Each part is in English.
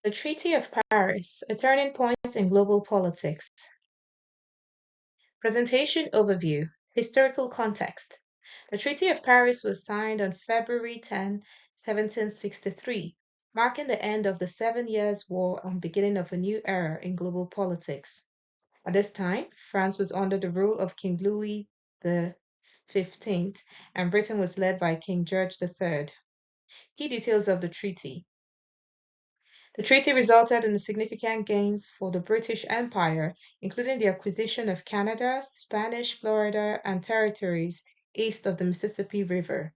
The Treaty of Paris, a turning point in global politics. Presentation overview. Historical context. The Treaty of Paris was signed on February 10, 1763, marking the end of the 7 Years' War and beginning of a new era in global politics. At this time, France was under the rule of King Louis XV, and Britain was led by King George III. Key details of the treaty. The treaty resulted in significant gains for the British Empire, including the acquisition of Canada, Spanish Florida, and territories east of the Mississippi River.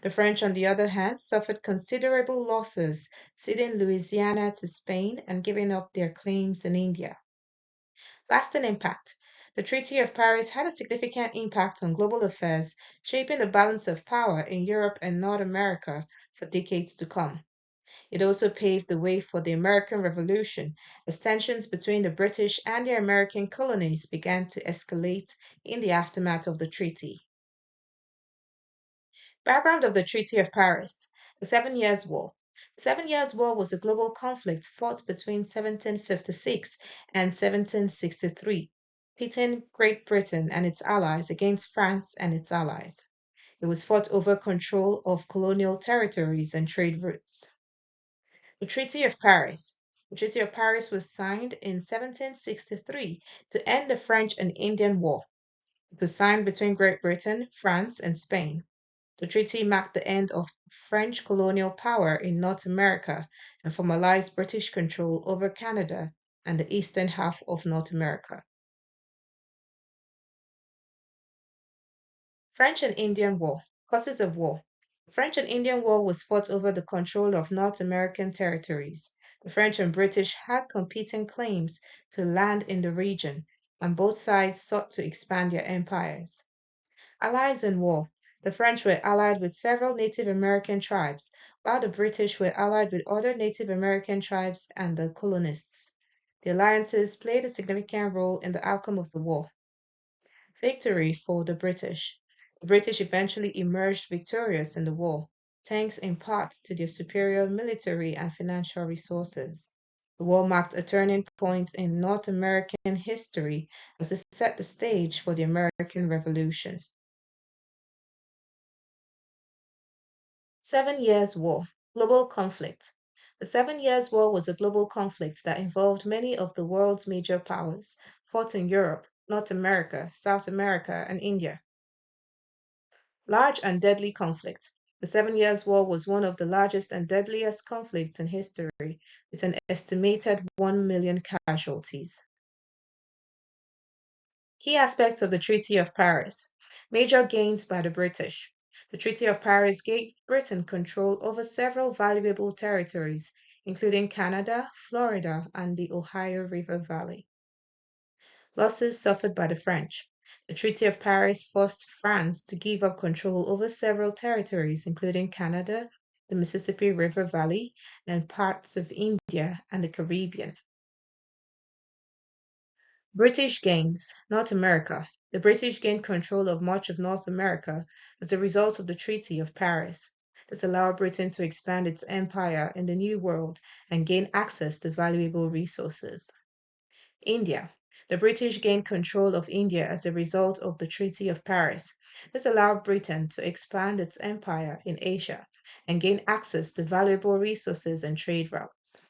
The French, on the other hand, suffered considerable losses, ceding Louisiana to Spain and giving up their claims in India. Lasting impact. The Treaty of Paris had a significant impact on global affairs, shaping the balance of power in Europe and North America for decades to come. It also paved the way for the American Revolution, as tensions between the British and the American colonies began to escalate in the aftermath of the treaty. Background of the Treaty of Paris. The 7 Years' War. The 7 Years' War was a global conflict fought between 1756 and 1763, pitting Great Britain and its allies against France and its allies. It was fought over control of colonial territories and trade routes. The Treaty of Paris. The Treaty of Paris was signed in 1763 to end the French and Indian War. It was signed between Great Britain, France, and Spain. The treaty marked the end of French colonial power in North America and formalized British control over Canada and the eastern half of North America. French and Indian War. Causes of war. The French and Indian War was fought over the control of North American territories. The French and British had competing claims to land in the region, and both sides sought to expand their empires. Allies in war. The French were allied with several Native American tribes, while the British were allied with other Native American tribes and the colonists. The alliances played a significant role in the outcome of the war. Victory for the British. The British eventually emerged victorious in the war, thanks in part to their superior military and financial resources. The war marked a turning point in North American history as it set the stage for the American Revolution. 7 Years' War. Global conflict. The 7 Years' War was a global conflict that involved many of the world's major powers, fought in Europe, North America, South America, and India. Large and deadly conflict. The 7 Years' War was one of the largest and deadliest conflicts in history, with an estimated 1 million casualties. Key aspects of the Treaty of Paris. Major gains by the British. The Treaty of Paris gave Britain control over several valuable territories, including Canada, Florida, and the Ohio River Valley. Losses suffered by the French. The Treaty of Paris forced France to give up control over several territories, including Canada, the Mississippi River Valley, and parts of India and the Caribbean. British gains. North America. The British gained control of much of North America as a result of the Treaty of Paris. This allowed Britain to expand its empire in the New World and gain access to valuable resources. India. The British gained control of India as a result of the Treaty of Paris. This allowed Britain to expand its empire in Asia and gain access to valuable resources and trade routes.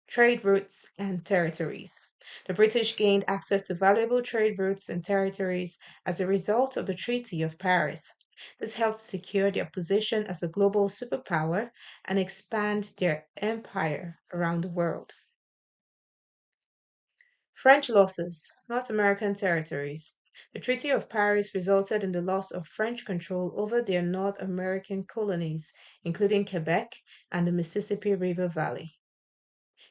Trade routes and territories. The British gained access to valuable trade routes and territories as a result of the Treaty of Paris. This helped secure their position as a global superpower and expand their empire around the world. French losses. North American territories. The Treaty of Paris resulted in the loss of French control over their North American colonies, including Quebec and the Mississippi River Valley.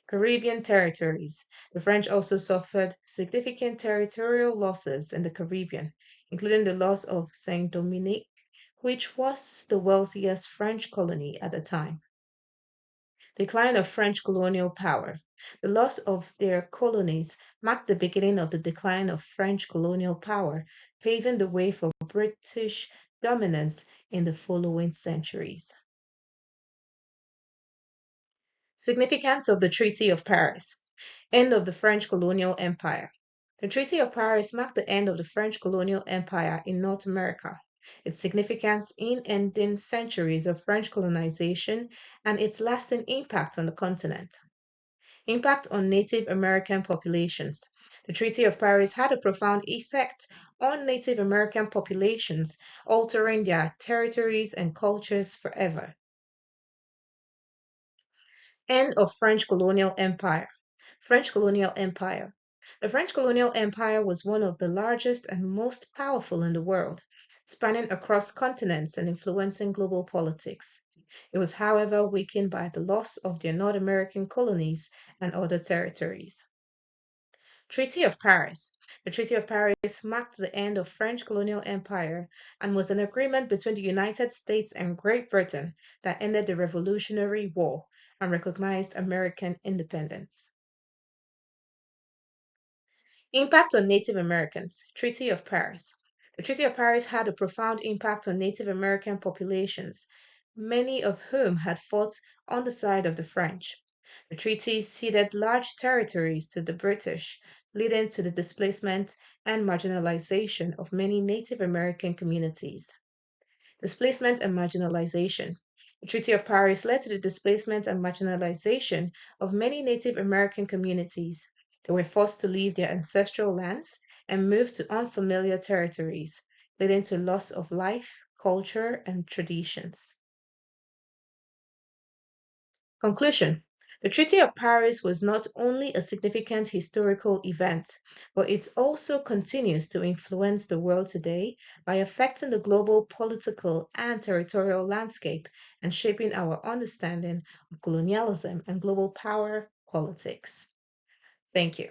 Caribbean territories. The French also suffered significant territorial losses in the Caribbean, including the loss of Saint Domingue, which was the wealthiest French colony at the time. Decline of French colonial power. The loss of their colonies marked the beginning of the decline of French colonial power, paving the way for British dominance in the following centuries. Significance of the Treaty of Paris. End of the French colonial empire. The Treaty of Paris marked the end of the French colonial empire in North America. Its significance in ending centuries of French colonization and its lasting impact on the continent. Impact on Native American populations. The Treaty of Paris had a profound effect on Native American populations, altering their territories and cultures forever. End of French colonial empire. French colonial empire. The French colonial empire was one of the largest and most powerful in the world, spanning across continents and influencing global politics. It was, however, weakened by the loss of their North American colonies and other territories. Treaty of Paris. The Treaty of Paris marked the end of French colonial empire and was an agreement between the United States and Great Britain that ended the Revolutionary War and recognized American independence. Impact on Native Americans. Treaty of Paris. The Treaty of Paris had a profound impact on Native American populations, many of whom had fought on the side of the French. The treaty ceded large territories to the British, leading to the displacement and marginalization of many Native American communities. Displacement and marginalization. The Treaty of Paris led to the displacement and marginalization of many Native American communities. They were forced to leave their ancestral lands and move to unfamiliar territories, leading to loss of life, culture, and traditions. Conclusion. The Treaty of Paris was not only a significant historical event, but it also continues to influence the world today by affecting the global political and territorial landscape and shaping our understanding of colonialism and global power politics. Thank you.